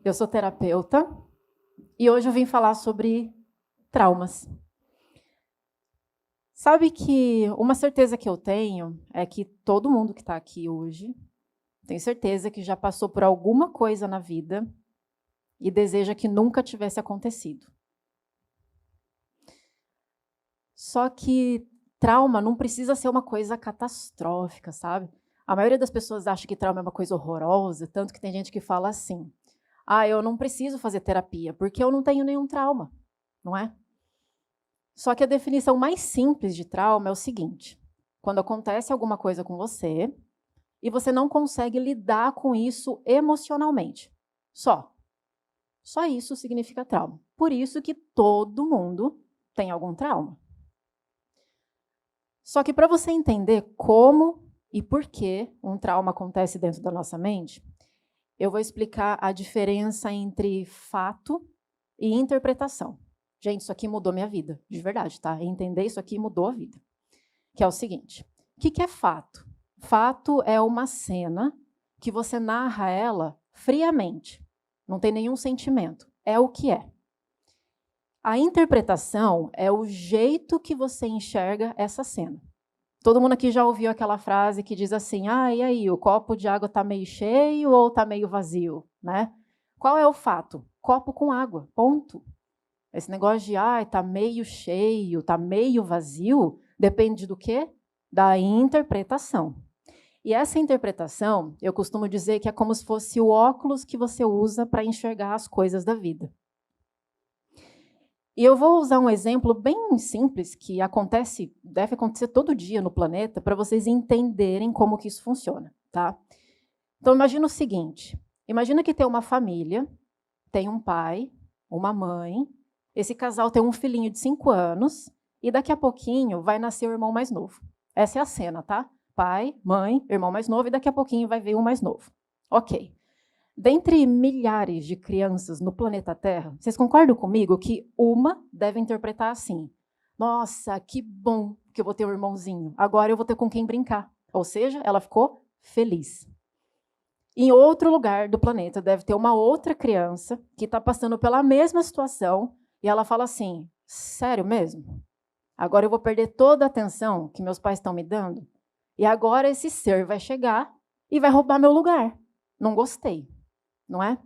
Eu sou terapeuta e hoje eu vim falar sobre traumas. Sabe que uma certeza que eu tenho é que todo mundo que está aqui hoje tem certeza que já passou por alguma coisa na vida e deseja que nunca tivesse acontecido. Só que trauma não precisa ser uma coisa catastrófica, sabe? A maioria das pessoas acha que trauma é uma coisa horrorosa, tanto que tem gente que fala assim: eu não preciso fazer terapia, porque eu não tenho nenhum trauma, não é? Só que a definição mais simples de trauma é o seguinte: quando acontece alguma coisa com você e você não consegue lidar com isso emocionalmente. Só isso significa trauma. Por isso que todo mundo tem algum trauma. Só que para você entender como e por que um trauma acontece dentro da nossa mente, eu vou explicar a diferença entre fato e interpretação. Gente, isso aqui mudou minha vida, de verdade, tá? Entender isso aqui mudou a vida. Que é o seguinte: o que é fato? Fato é uma cena que você narra ela friamente. Não tem nenhum sentimento. É o que é. A interpretação é o jeito que você enxerga essa cena. Todo mundo aqui já ouviu aquela frase que diz assim: e aí, o copo de água está meio cheio ou está meio vazio, né? Qual é o fato? Copo com água, ponto. Esse negócio de, está meio cheio, está meio vazio, depende do quê? Da interpretação. E essa interpretação, eu costumo dizer que é como se fosse o óculos que você usa para enxergar as coisas da vida. E eu vou usar um exemplo bem simples que deve acontecer todo dia no planeta, para vocês entenderem como que isso funciona, tá? Então, imagina o seguinte: imagina que tem uma família, tem um pai, uma mãe, esse casal tem um filhinho de 5 anos, e daqui a pouquinho vai nascer o irmão mais novo. Essa é a cena, tá? Pai, mãe, irmão mais novo, e daqui a pouquinho vai vir o mais novo. Ok. Dentre milhares de crianças no planeta Terra, vocês concordam comigo que uma deve interpretar assim: nossa, que bom que eu vou ter um irmãozinho, agora eu vou ter com quem brincar. Ou seja, ela ficou feliz. Em outro lugar do planeta deve ter uma outra criança que está passando pela mesma situação e ela fala assim: sério mesmo? Agora eu vou perder toda a atenção que meus pais estão me dando e agora esse ser vai chegar e vai roubar meu lugar. Não gostei. Não é?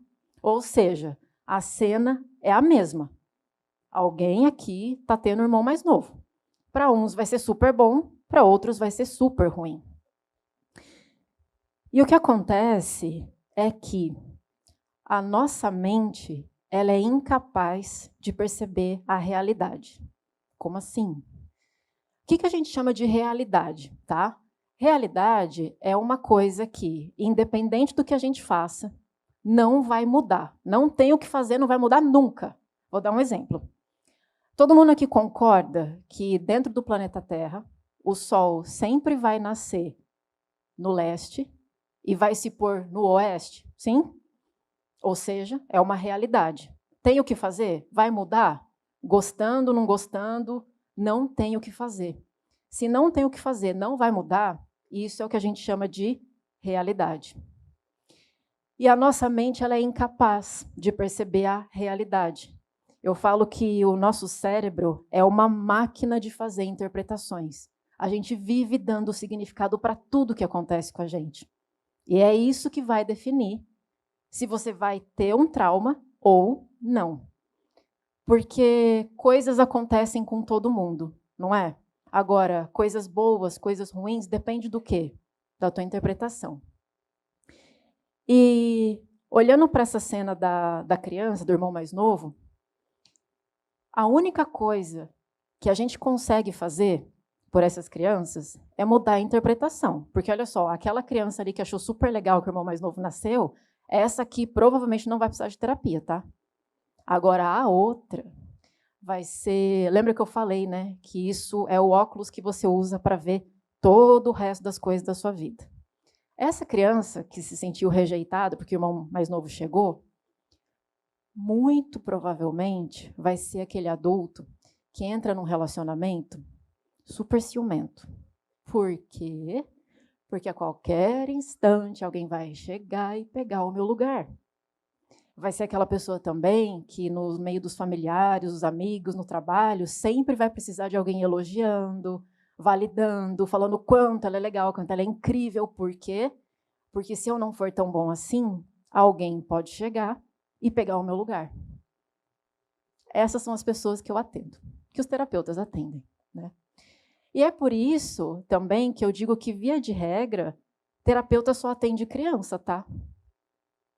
Ou seja, a cena é a mesma. Alguém aqui está tendo um irmão mais novo. Para uns vai ser super bom, para outros vai ser super ruim. E o que acontece é que a nossa mente ela é incapaz de perceber a realidade. Como assim? O que a gente chama de realidade, tá? Realidade é uma coisa que, independente do que a gente faça, não vai mudar. Não tem o que fazer, não vai mudar nunca. Vou dar um exemplo. Todo mundo aqui concorda que dentro do planeta Terra, o Sol sempre vai nascer no leste e vai se pôr no oeste? Sim? Ou seja, é uma realidade. Tem o que fazer? Vai mudar? Gostando, não gostando, não tem o que fazer. Se não tem o que fazer, não vai mudar, isso é o que a gente chama de realidade. E a nossa mente ela é incapaz de perceber a realidade. Eu falo que o nosso cérebro é uma máquina de fazer interpretações. A gente vive dando significado para tudo que acontece com a gente. E é isso que vai definir se você vai ter um trauma ou não. Porque coisas acontecem com todo mundo, não é? Agora, coisas boas, coisas ruins, depende do quê? Da tua interpretação. E olhando para essa cena da criança, do irmão mais novo, a única coisa que a gente consegue fazer por essas crianças é mudar a interpretação. Porque olha só, aquela criança ali que achou super legal que o irmão mais novo nasceu, essa aqui provavelmente não vai precisar de terapia, tá? Agora a outra vai ser... Lembra que eu falei, né? Que isso é o óculos que você usa para ver todo o resto das coisas da sua vida. Essa criança que se sentiu rejeitada porque o irmão mais novo chegou, muito provavelmente vai ser aquele adulto que entra num relacionamento super ciumento. Por quê? Porque a qualquer instante alguém vai chegar e pegar o meu lugar. Vai ser aquela pessoa também que no meio dos familiares, dos amigos, no trabalho, sempre vai precisar de alguém elogiando, validando, falando o quanto ela é legal, quanto ela é incrível. Por quê? Porque se eu não for tão bom assim, alguém pode chegar e pegar o meu lugar. Essas são as pessoas que eu atendo, que os terapeutas atendem, né? E é por isso também que eu digo que, via de regra, terapeuta só atende criança, tá?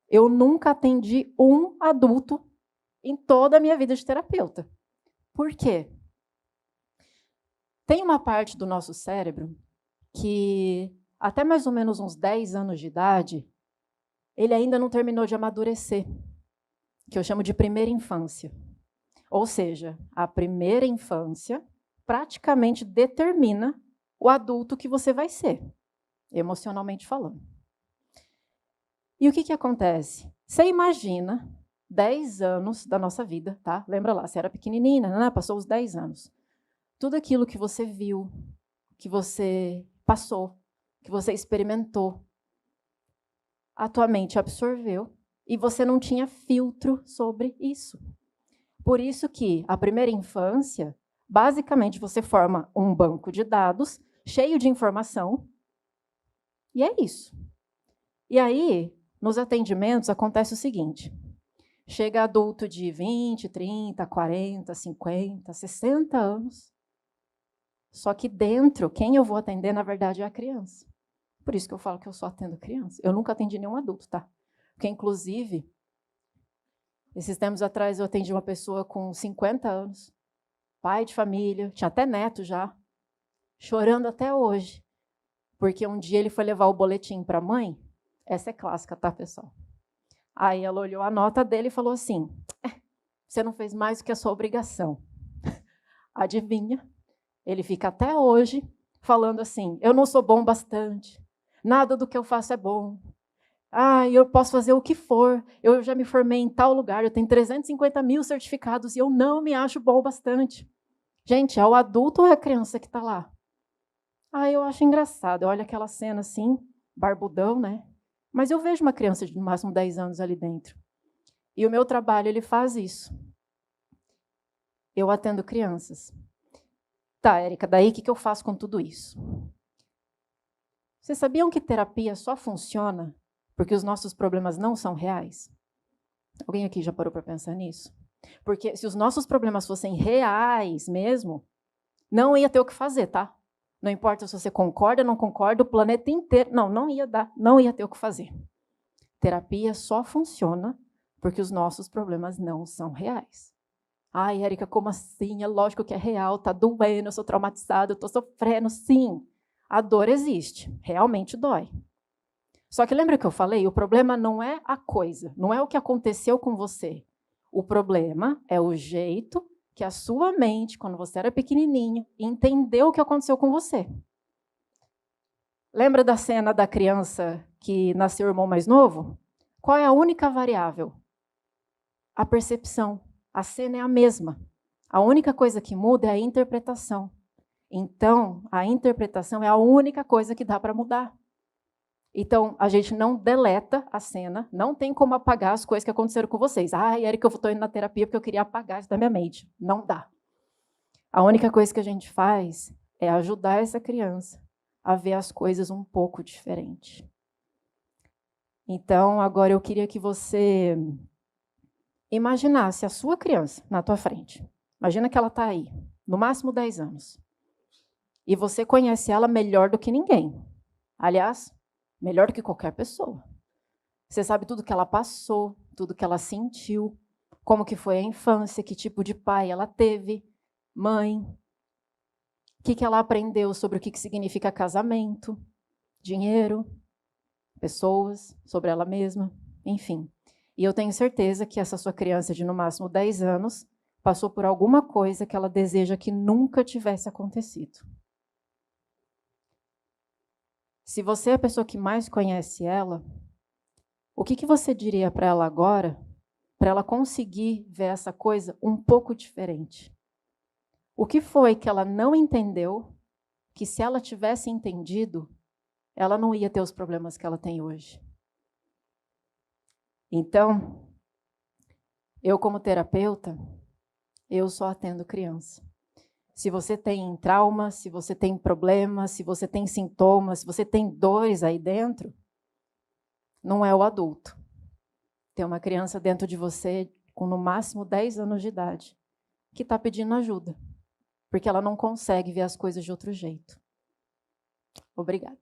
Eu nunca atendi um adulto em toda a minha vida de terapeuta. Por quê? Tem uma parte do nosso cérebro que, até mais ou menos uns 10 anos de idade, ele ainda não terminou de amadurecer, que eu chamo de primeira infância. Ou seja, a primeira infância praticamente determina o adulto que você vai ser, emocionalmente falando. E o que acontece? Você imagina 10 anos da nossa vida, tá? Lembra lá, você era pequenininha, né? Passou os 10 anos. Tudo aquilo que você viu, que você passou, que você experimentou, a tua mente absorveu e você não tinha filtro sobre isso. Por isso que a primeira infância, basicamente, você forma um banco de dados cheio de informação e é isso. E aí, nos atendimentos, acontece o seguinte. Chega adulto de 20, 30, 40, 50, 60 anos. Só que dentro, quem eu vou atender, na verdade, é a criança. Por isso que eu falo que eu só atendo criança. Eu nunca atendi nenhum adulto, tá? Porque, inclusive, esses tempos atrás eu atendi uma pessoa com 50 anos, pai de família, tinha até neto já, chorando até hoje. Porque um dia ele foi levar o boletim para a mãe. Essa é clássica, tá, pessoal? Aí ela olhou a nota dele e falou assim, você não fez mais do que a sua obrigação. Adivinha? Ele fica até hoje falando assim, eu não sou bom bastante, nada do que eu faço é bom. Eu posso fazer o que for, eu já me formei em tal lugar, eu tenho 350 mil certificados e eu não me acho bom bastante. Gente, é o adulto ou é a criança que está lá? Eu acho engraçado, eu olho aquela cena assim, barbudão, né? Mas eu vejo uma criança de no máximo 10 anos ali dentro. E o meu trabalho, ele faz isso. Eu atendo crianças. Tá, Érica, daí o que eu faço com tudo isso? Vocês sabiam que terapia só funciona porque os nossos problemas não são reais? Alguém aqui já parou para pensar nisso? Porque se os nossos problemas fossem reais mesmo, não ia ter o que fazer, tá? Não importa se você concorda ou não concorda, o planeta inteiro... Não ia dar, não ia ter o que fazer. Terapia só funciona porque os nossos problemas não são reais. Érica, como assim? É lógico que é real, tá doendo, eu sou traumatizada, eu tô sofrendo. Sim, a dor existe, realmente dói. Só que lembra que eu falei? O problema não é a coisa, não é o que aconteceu com você. O problema é o jeito que a sua mente, quando você era pequenininho, entendeu o que aconteceu com você. Lembra da cena da criança que nasceu o irmão mais novo? Qual é a única variável? A percepção. A cena é a mesma. A única coisa que muda é a interpretação. Então, a interpretação é a única coisa que dá para mudar. Então, a gente não deleta a cena, não tem como apagar as coisas que aconteceram com vocês. Érica, eu estou indo na terapia porque eu queria apagar isso da minha mente. Não dá. A única coisa que a gente faz é ajudar essa criança a ver as coisas um pouco diferente. Então, agora eu queria que você imaginasse a sua criança na tua frente. Imagina que ela está aí, no máximo 10 anos. E você conhece ela melhor do que ninguém. Aliás, melhor do que qualquer pessoa. Você sabe tudo que ela passou, tudo que ela sentiu, como que foi a infância, que tipo de pai ela teve, mãe, o que ela aprendeu sobre o que significa casamento, dinheiro, pessoas, sobre ela mesma, enfim. E eu tenho certeza que essa sua criança de no máximo 10 anos passou por alguma coisa que ela deseja que nunca tivesse acontecido. Se você é a pessoa que mais conhece ela, o que você diria para ela agora, para ela conseguir ver essa coisa um pouco diferente? O que foi que ela não entendeu, que se ela tivesse entendido, ela não ia ter os problemas que ela tem hoje? Então, eu como terapeuta, eu só atendo criança. Se você tem trauma, se você tem problemas, se você tem sintomas, se você tem dores aí dentro, não é o adulto. Tem uma criança dentro de você com no máximo 10 anos de idade que está pedindo ajuda, porque ela não consegue ver as coisas de outro jeito. Obrigada.